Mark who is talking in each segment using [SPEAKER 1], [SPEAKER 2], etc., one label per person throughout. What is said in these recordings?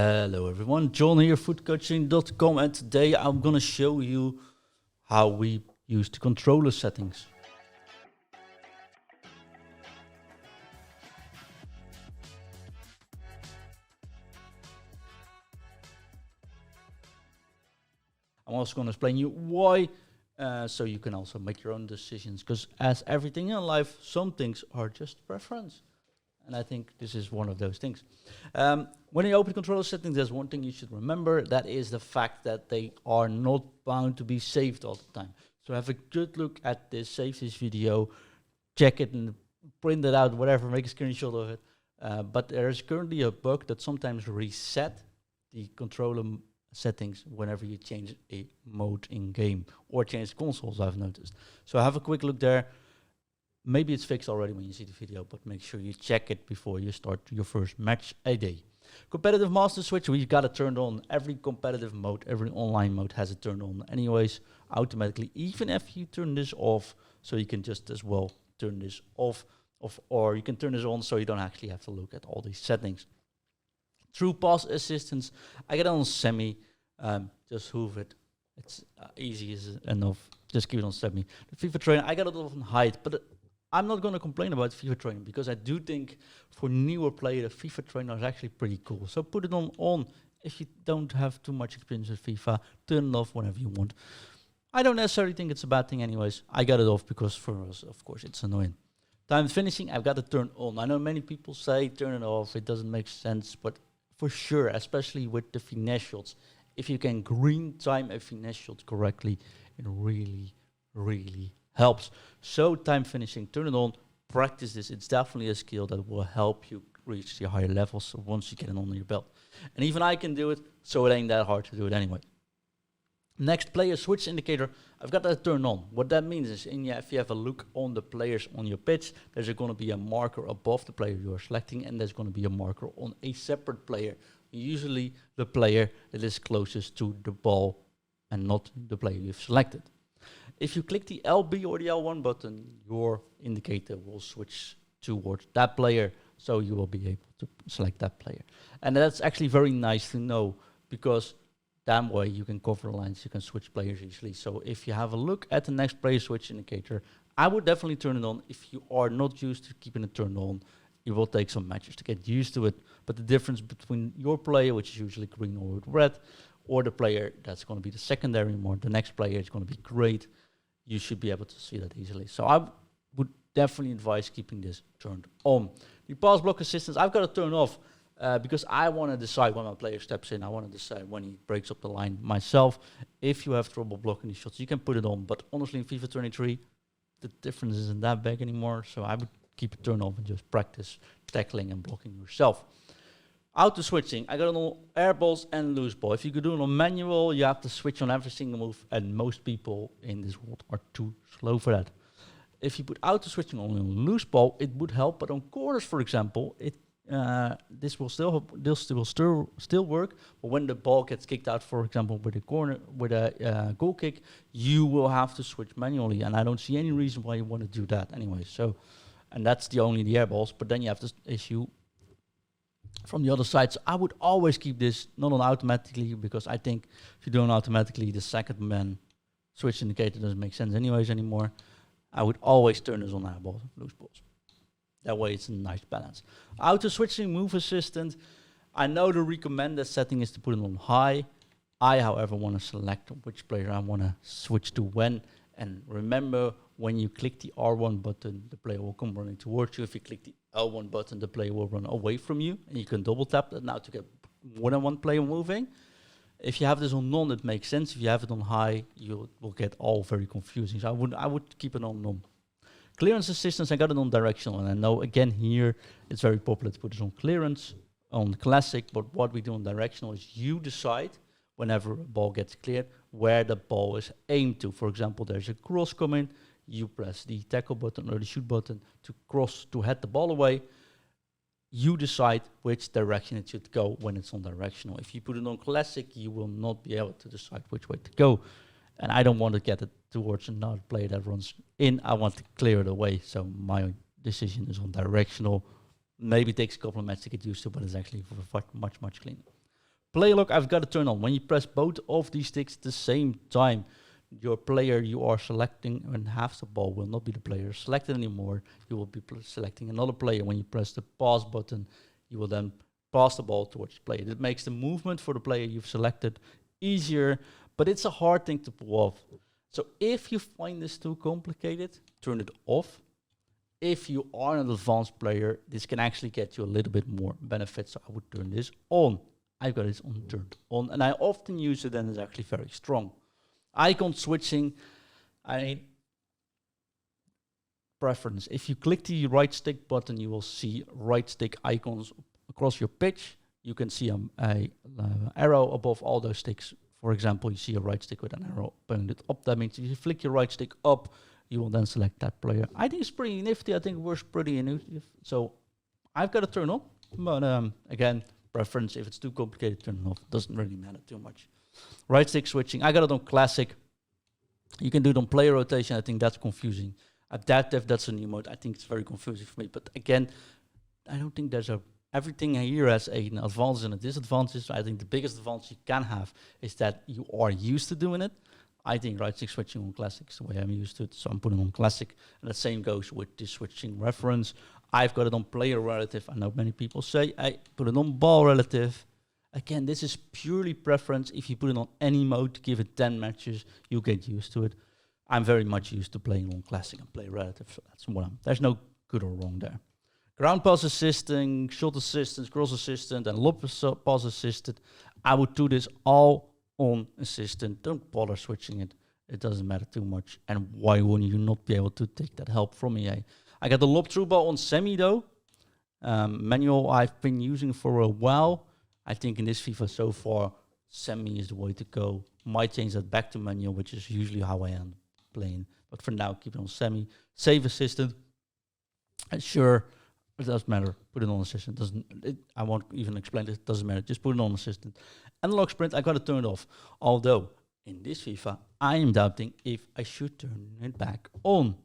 [SPEAKER 1] Hello everyone, John here, footcoaching.com, and today I'm gonna show you how we use the controller settings. I'm also gonna explain you why, so you can also make your own decisions, because as everything in life, some things are just preference. And I think this is one of those things. When you open controller settings, there's one thing you should remember. That is the fact that they are not bound to be saved all the time. So have a good look at this, save this video, check it and print it out, whatever, make a screenshot of it. But there is currently a bug that sometimes reset the controller settings whenever you change a mode in game or change consoles, I've noticed. So have a quick look there. Maybe it's fixed already when you see the video, but make sure you check it before you start your first match a day. Competitive master switch, we've got it turned on. Every competitive mode, every online mode has it turned on anyways, automatically, even if you turn this off. So you can just as well turn this off, or you can turn this on so you don't actually have to look at all these settings. True pass assistance, I get it on semi, just hoof it. It's easy enough, just keep it on semi. The FIFA trainer, I got it on height, but I'm not going to complain about FIFA training because I do think for newer players, the FIFA trainer is actually pretty cool. So put it on if you don't have too much experience with FIFA, turn it off whenever you want. I don't necessarily think it's a bad thing anyways. I got it off because for us, of course, it's annoying. Time finishing, I've got it turned on. I know many people say turn it off, it doesn't make sense, but for sure, especially with the finesse shots, if you can green time a finesse shot correctly, it really, really helps. So time finishing, turn it on, practice this. It's definitely a skill that will help you reach the higher levels once you get it under your belt. And even I can do it, so it ain't that hard to do it anyway. Next, player switch indicator. I've got that turned on. What that means is, if you have a look on the players on your pitch, there's going to be a marker above the player you are selecting, and there's going to be a marker on a separate player. Usually the player that is closest to the ball and not the player you've selected. If you click the LB or the L1 button, your indicator will switch towards that player, so you will be able to select that player. And that's actually very nice to know, because that way you can cover lines, you can switch players easily. So if you have a look at the next player switch indicator, I would definitely turn it on. If you are not used to keeping it turned on, it will take some matches to get used to it. But the difference between your player, which is usually green or red, or the player that's going to be the secondary mode, the next player is going to be great. You should be able to see that easily. So I would definitely advise keeping this turned on. The pass block assistance, I've got it turned off because I want to decide when my player steps in. I want to decide when he breaks up the line myself. If you have trouble blocking these shots, you can put it on. But honestly, in FIFA 23, the difference isn't that big anymore. So I would keep it turned off and just practice tackling and blocking yourself. Auto switching, I got it on air balls and loose ball. If you could do it on manual, you have to switch on every single move, and most people in this world are too slow for that. If you put auto switching only on loose ball, it would help, but on corners, for example, this will still work. But when the ball gets kicked out, for example, with a goal kick, you will have to switch manually, and I don't see any reason why you want to do that anyway. So, and that's the air balls, but then you have this issue from the other side. So I would always keep this not on automatically, because I think if you do it automatically, the second man switch indicator doesn't make sense anyways anymore. I would always turn this on air balls, loose balls. That way it's a nice balance. Auto switching move assistant. I know the recommended setting is to put it on high. I, however, want to select which player I want to switch to when. And remember, when you click the R1 button, the player will come running towards you. If you click the L1 button, the player will run away from you. And you can double tap that now to get more than one player moving. If you have this on none, it makes sense. If you have it on high, you will get all very confusing. So I would keep it on none. Clearance assistance, I got it on directional. And I know, again, here, it's very popular to put it on clearance, on classic. But what we do on directional is you decide, whenever a ball gets cleared, where the ball is aimed to. For example, there's a cross coming. You press the tackle button or the shoot button to cross, to head the ball away. You decide which direction it should go when it's on directional. If you put it on classic, you will not be able to decide which way to go. And I don't want to get it towards another player that runs in. I want to clear it away. So my decision is on directional. Maybe it takes a couple of minutes to get used to, but it's actually much, much cleaner. Player lock, I've got to turn on. When you press both of these sticks at the same time, your player you are selecting when half the ball will not be the player selected anymore. You will be selecting another player. When you press the pause button, you will then pass the ball towards the player. It makes the movement for the player you've selected easier, but it's a hard thing to pull off. So if you find this too complicated, turn it off. If you are an advanced player, this can actually get you a little bit more benefit. So I would turn this on. I've got this on turned on, and I often use it, and it's actually very strong. Icon switching, I mean, preference. If you click the right stick button, you will see right stick icons across your pitch. You can see a arrow above all those sticks. For example, you see a right stick with an arrow pointed up. That means if you flick your right stick up, you will then select that player. I think it's pretty nifty. I think it works pretty nifty. So I've got to turn on, but again, preference. If it's too complicated, turn it off. Doesn't really matter too much. Right stick switching, I got it on classic. You can do it on player rotation. I think that's confusing. Adaptive, that's a new mode. I think it's very confusing for me. But again, I don't think there's everything here has an advantage and a disadvantage. I think the biggest advantage you can have is that you are used to doing it. I think right stick switching on classic is the way I'm used to it, so I'm putting on classic. And the same goes with the switching reference. I've got it on player relative. I know many people say I put it on ball relative. Again, this is purely preference. If you put it on any mode, give it 10 matches, you get used to it. I'm very much used to playing on classic and play relative, so that's what there's no good or wrong there. Ground pass assisting, shot assistance, cross assistant, and lob pass assistant. I would do this all on assistant. Don't bother switching it. It doesn't matter too much. And why wouldn't you not be able to take that help from EA? I got the lob through ball on semi though. Manual I've been using for a while. I think in this FIFA so far, semi is the way to go. Might change that back to manual, which is usually how I am playing. But for now, keep it on semi. Save assistant. And sure, it doesn't matter. Put it on assistant. I won't even explain it. It doesn't matter. Just put it on assistant. Analog sprint, I got to turn it off. Although, in this FIFA, I am doubting if I should turn it back on.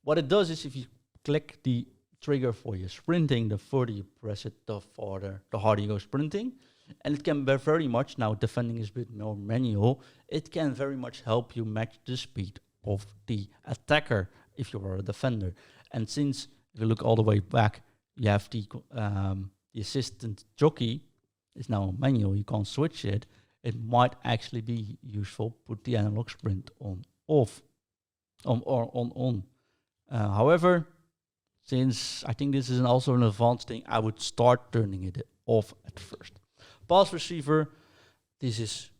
[SPEAKER 1] What it does is if you click the trigger for your sprinting, the further you press it, the harder you go sprinting. And it can be very much, now defending is a bit more manual, it can very much help you match the speed of the attacker if you are a defender. And since, if you look all the way back, you have the assistant jockey is now manual, you can't switch it, it might actually be useful, put the analog sprint on. However, since I think this is also an advanced thing, I would start turning it off at first. Pass receiver, this is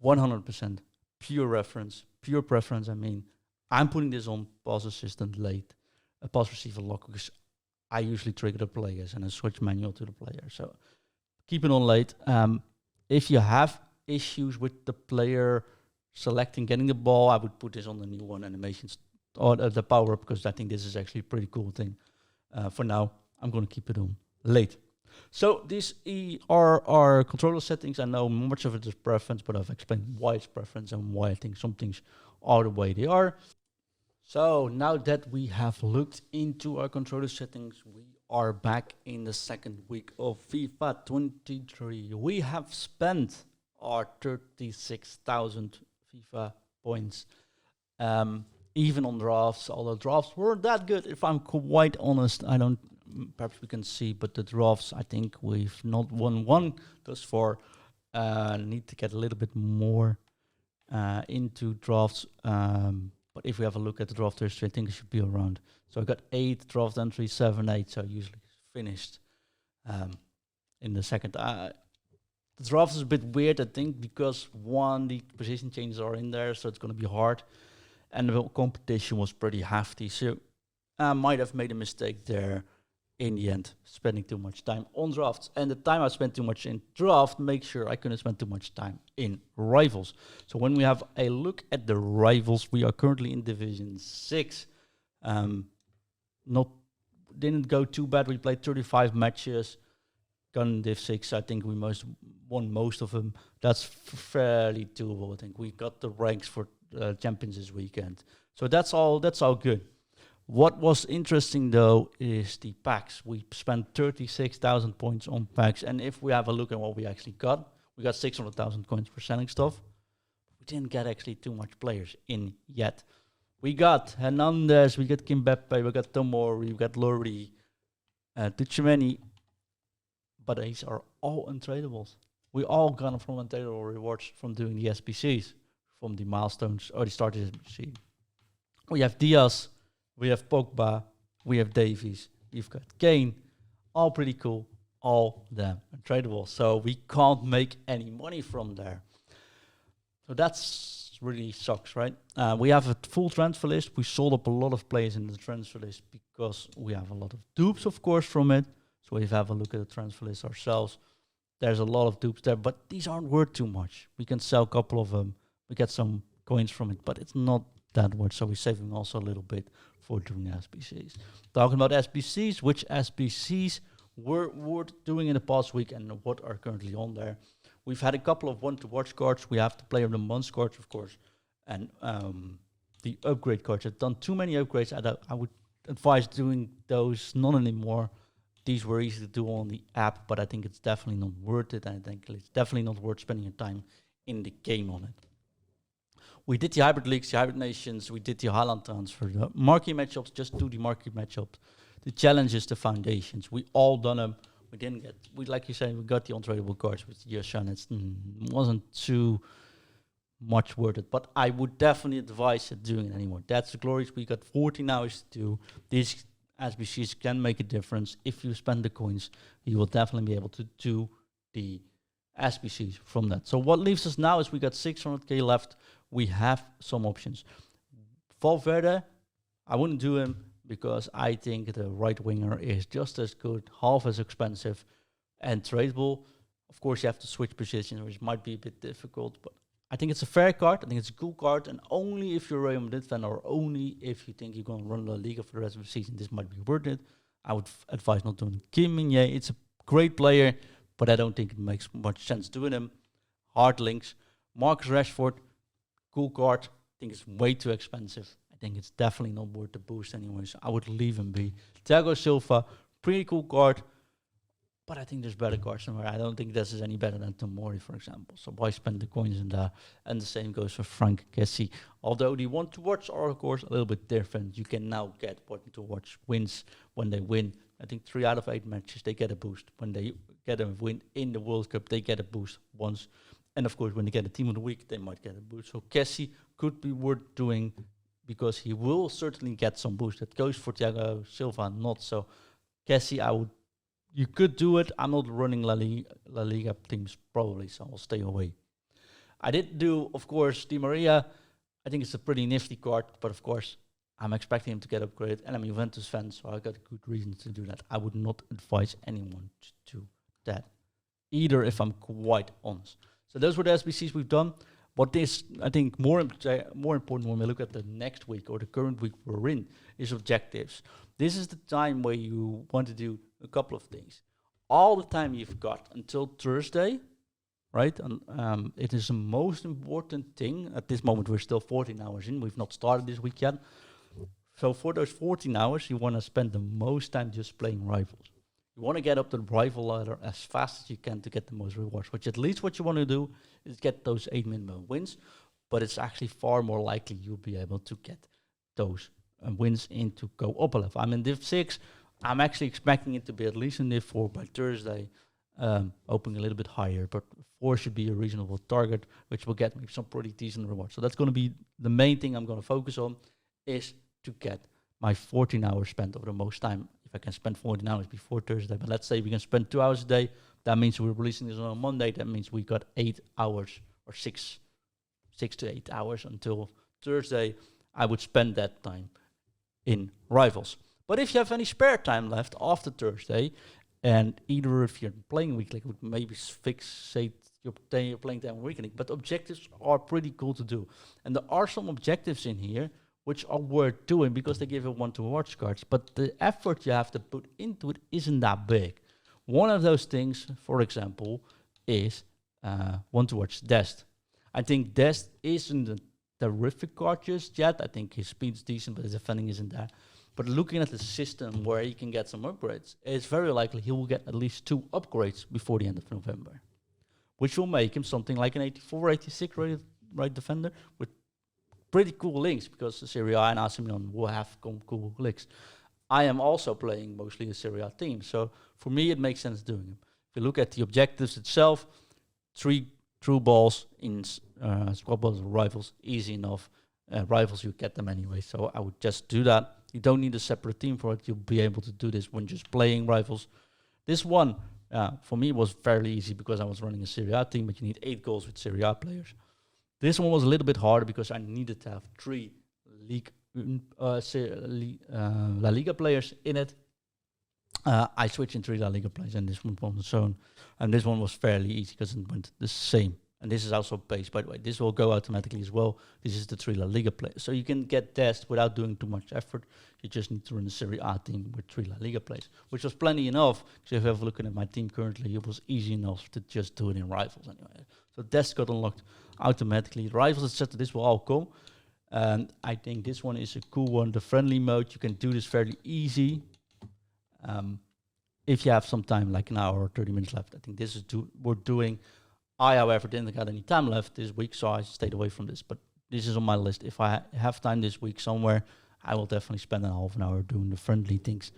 [SPEAKER 1] 100% pure reference, pure preference. I mean, I'm putting this on pass assistant late, a pass receiver lock, because I usually trigger the players and I switch manual to the player. So keep it on late. If you have issues with the player selecting, getting the ball, I would put this on the new one, animations, or the power up, because I think this is actually a pretty cool thing. For now, I'm going to keep it on late. So these are our controller settings. I know much of it is preference, but I've explained why it's preference and why I think some things are the way they are. So now that we have looked into our controller settings, we are back in the second week of FIFA 23. We have spent our 36,000 FIFA points. Even on drafts, although drafts weren't that good, if I'm quite honest. Perhaps we can see, but the drafts, I think we've not won one thus far. Need to get a little bit more into drafts. But if we have a look at the draft history, I think it should be around. So I got 8 draft entries, 7, 8, so usually finished in the second. The draft is a bit weird, I think, because the position changes are in there, so it's going to be hard. And the competition was pretty hefty, so I might have made a mistake there in the end, spending too much time on drafts. And the time I spent too much in draft, make sure I couldn't spend too much time in rivals. So when we have a look at the rivals, we are currently in Division 6. Didn't go too bad. We played 35 matches. Got in Div 6, I think we won most of them. That's fairly doable. I think we got the ranks for champions this weekend. So that's all good. What was interesting though is the packs. We spent 36,000 points on packs, and if we have a look at what we actually got, We got 600,000 coins for selling stuff. We didn't get actually too much players in yet. We got Hernandez, we got Kimbeppe, we got Tomori, we got Lori, Tuchemeni, but these are all untradables. We all got them from untradable rewards from doing the SBCs, from the milestones or the starter SBC. We have Diaz, we have Pogba, we have Davies, we've got Kane, all pretty cool, all them untradeable. So we can't make any money from there. So that's really sucks, right? We have a full transfer list. We sold up a lot of players in the transfer list because we have a lot of dupes, of course, from it. So if we have a look at the transfer list ourselves, there's a lot of dupes there, but these aren't worth too much. We can sell a couple of them. We get some coins from it, but it's not that worth. So we're saving also a little bit for doing SBCs. Talking about SBCs, which SBCs were worth doing in the past week and what are currently on there. We've had a couple of one-to-watch cards. We have the Player of the Month cards, of course, and the upgrade cards. I've done too many upgrades. I would advise doing those not anymore. These were easy to do on the app, but I think it's definitely not worth it. I think it's definitely not worth spending your time in the game on it. We did the hybrid leagues, the hybrid nations. We did the Haaland transfer, the marquee matchups. Just do the marquee matchups. The challenges, the foundations. We all done them. We didn't get. We like you said, we got the untradeable cards with Yoshan. It wasn't too much worth it, but I would definitely advise it doing it anymore. That's the glories. We got 14 hours to do these. SBCs can make a difference. If you spend the coins, you will definitely be able to do the SBCs from that. So what leaves us now is we got 600k left. We have some options. Valverde, I wouldn't do him because I think the right winger is just as good, half as expensive and tradable. Of course, you have to switch positions, which might be a bit difficult, but I think it's a fair card. I think it's a cool card, and only if you're a Real Madrid fan or only if you think you're going to run La Liga for the rest of the season, this might be worth it. I would advise not doing Kim Min-jae. It's a great player, but I don't think it makes much sense doing him. Hard links. Marcus Rashford, cool card. I think it's way too expensive. I think it's definitely not worth the boost anyway, so I would leave him be. Thiago Silva, pretty cool card. But I think there's better cards somewhere. I don't think this is any better than Tomori, for example. So why spend the coins in there? And the same goes for Frank Kessie. Although the one-to-watch are, of course, a little bit different. You can now get one-to-watch wins when they win. I think 3 out of 8 matches, they get a boost. When they get a win in the World Cup, they get a boost once. And, of course, when they get a Team of the Week, they might get a boost. So Kessie could be worth doing because he will certainly get some boost. That goes for Thiago Silva, not so. Kessie, you could do it. I'm not running La Liga teams probably, so I'll stay away. I did do, of course, Di Maria. I think it's a pretty nifty card, but of course, I'm expecting him to get upgraded, and I'm a Juventus fan, so I got good reasons to do that. I would not advise anyone to do that, either, if I'm quite honest. So those were the SBCs we've done. What is, I think, more important when we look at the next week or the current week we're in is objectives. This is the time where you want to do a couple of things. All the time you've got until Thursday, right? And it is the most important thing. At this moment, we're still 14 hours in. We've not started this week yet. So for those 14 hours, you want to spend the most time just playing rivals. You want to get up to the rival ladder as fast as you can to get the most rewards, which at least what you want to do is get those 8 minimum wins, but it's actually far more likely you'll be able to get those wins in to go up a level. I'm in Div 6. I'm actually expecting it to be at least in Div 4 by Thursday, hoping a little bit higher, but 4 should be a reasonable target, which will get me some pretty decent rewards. So that's going to be the main thing I'm going to focus on, is to get my 14 hours spent over the most time. If I can spend 14 hours before Thursday, but let's say we can spend 2 hours a day, that means we're releasing this on a Monday. That means we got 8 hours or 6 to 8 hours until Thursday. I would spend that time in rivals. But if you have any spare time left after Thursday, and either if you're playing weekly, would maybe fixate your playing time weekly. But objectives are pretty cool to do, and there are some objectives in here which are worth doing because they give you one-to-watch cards. But the effort you have to put into it isn't that big. One of those things, for example, is one-to-watch Dest. I think Dest isn't a terrific card just yet. I think his speed's decent, but his defending isn't there. But looking at the system where he can get some upgrades, it's very likely he will get at least 2 upgrades before the end of November. which will make him something like an 84, 86 right defender with pretty cool links, because the Serie A and AC Milan will have cool links. I am also playing mostly a Serie A team, so for me it makes sense doing him. If you look at the objectives itself, 3 true balls in squad balls and rivals, easy enough. Rivals, you get them anyway, so I would just do that. You don't need a separate team for it. You'll be able to do this when just playing rivals. This one, for me, was fairly easy because I was running a Serie A team, but you need 8 goals with Serie A players. This one was a little bit harder because I needed to have 3 La Liga players in it. I switched in 3 La Liga players and this one on its own. And this one was fairly easy because it went the same. And this is also based, by the way. This will go automatically as well. This is the 3 La Liga players. So you can get test without doing too much effort. You just need to run a Serie A team with 3 La Liga players, which was plenty enough. So if you have a look at my team currently, it was easy enough to just do it in rivals anyway. So test got unlocked automatically. Rivals, etc. This will all come. And I think this one is a cool one. The friendly mode, you can do this fairly easy. If you have some time, like an hour or 30 minutes left, I think this is worth doing. I, however, didn't have any time left this week, so I stayed away from this. But this is on my list. If I have time this week somewhere, I will definitely spend a half an hour doing the friendly things.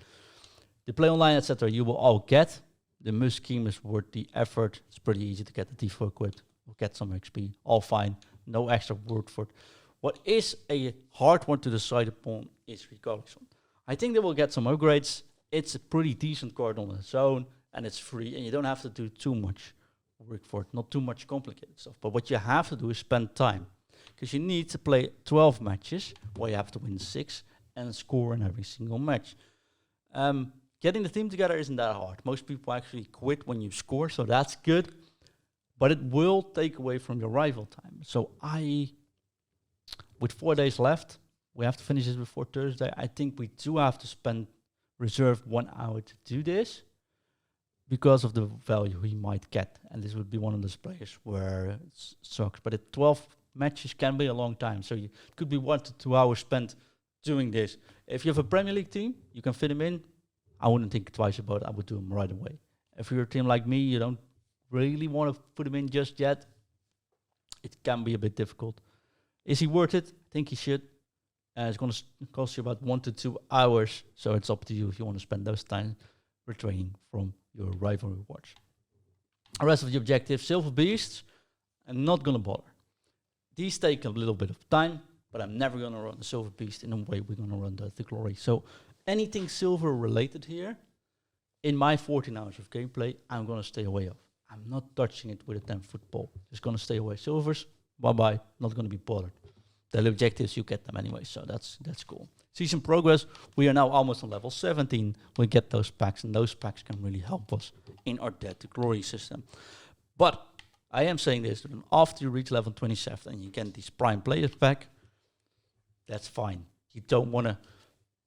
[SPEAKER 1] The play online, etc., you will all get. The must scheme is worth the effort. It's pretty easy to get the Tifo equipped. We'll get some XP. All fine. No extra work for it. What is a hard one to decide upon is Richarlison. I think they will get some upgrades. It's a pretty decent card on its own, and it's free, and you don't have to do too much work for it, not too much complicated stuff. But what you have to do is spend time, because you need to play 12 matches where you have to win 6 and score in every single match. Getting the team together isn't that hard. Most people actually quit when you score, so that's good. But it will take away from your rival time. So with 4 days left, we have to finish this before Thursday. I think we do have to reserve 1 hour to do this, because of the value he might get. And this would be one of those players where it sucks. But 12 matches can be a long time. So it could be 1 to 2 hours spent doing this. If you have a Premier League team, you can fit him in. I wouldn't think twice about it. I would do him right away. If you're a team like me, you don't really want to put him in just yet. It can be a bit difficult. Is he worth it? I think he should. It's going to cost you about 1 to 2 hours. So it's up to you if you want to spend those time retraining from your rival rewards. The rest of the objectives, Silver Beasts, I'm not going to bother. These take a little bit of time, but I'm never going to run the Silver Beast in the way we're going to run the Glory. So anything silver related here, in my 14 hours of gameplay, I'm going to stay away of. I'm not touching it with a 10-foot pole. Just going to stay away. Silvers, bye-bye, not going to be bothered. The objectives, you get them anyway, so that's cool. Season progress, we are now almost on level 17. We get those packs, and those packs can really help us in our Dead to Glory system. But I am saying this, after you reach level 27 and you get these Prime Players pack, that's fine. You don't want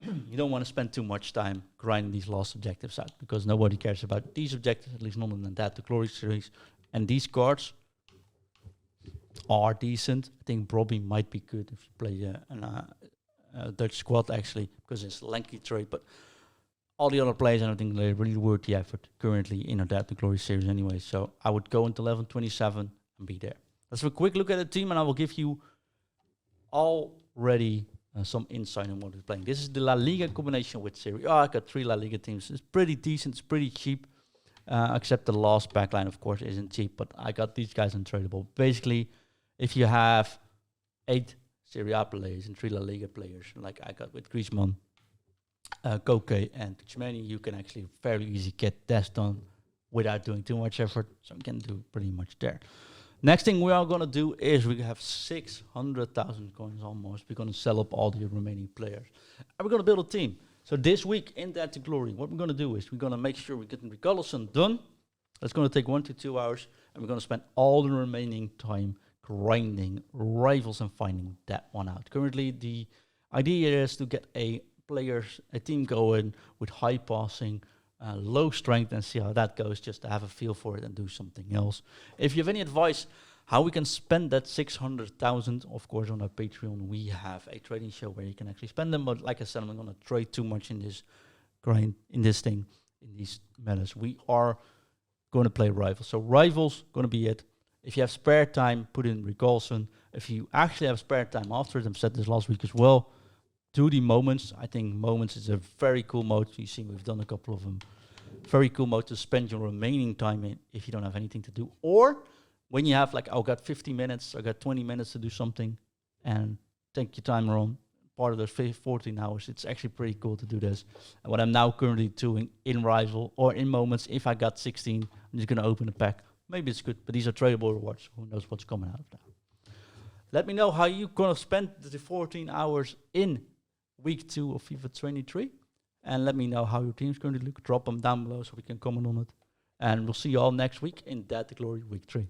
[SPEAKER 1] to spend too much time grinding these last objectives out, because nobody cares about these objectives, at least not in the Dead to Glory series. And these cards are decent. I think Bobby might be good if you play a Dutch squad, actually, because it's a lanky trade. But all the other players, I don't think they're really worth the effort currently in our Dead to Glory series anyway. So I would go into level 27 and be there. Let's have a quick look at the team, and I will give you already some insight on what we're playing. This is the La Liga combination with Serie A. I got 3 La Liga teams. It's pretty decent. It's pretty cheap. Except the last backline, of course, isn't cheap. But I got these guys untradeable. Basically, if you have 8 Serie A players and 3 La Liga players, like I got with Griezmann, Koke, and Chimeni, you can actually fairly easy get tests done without doing too much effort. So you can do pretty much there. Next thing we are going to do is we have 600,000 coins almost. We're going to sell up all the remaining players. And we're going to build a team. So this week in Dead to Glory, what we're going to do is we're going to make sure we get Richarlison done. That's going to take 1 to 2 hours. And we're going to spend all the remaining time grinding rivals and finding that one out. Currently, the idea is to get a team going with high passing, low strength, and see how that goes, just to have a feel for it and do something else. If you have any advice how we can spend that 600,000, of course, on our Patreon, we have a trading show where you can actually spend them. But like I said, I'm not going to trade too much in this grind, in these metas. We are going to play rivals. So rivals going to be it. If you have spare time, put in Recalson. If you actually have spare time after it, I've said this last week as well, do the moments. I think moments is a very cool mode. You see, we've done a couple of them. Very cool mode to spend your remaining time in if you don't have anything to do. Or when you have like, oh, I got 50 minutes, I got 20 minutes to do something, and take your timer on. Part of those 14 hours, it's actually pretty cool to do this. And what I'm now currently doing in Rival or in Moments, if I got 16, I'm just going to open a pack. Maybe it's good, but these are tradable rewards. Who knows what's coming out of that? Let me know how you're going to spend the 14 hours in week 2 of FIFA 23. And let me know how your team's going to look. Drop them down below so we can comment on it. And we'll see you all next week in That the Glory Week 3.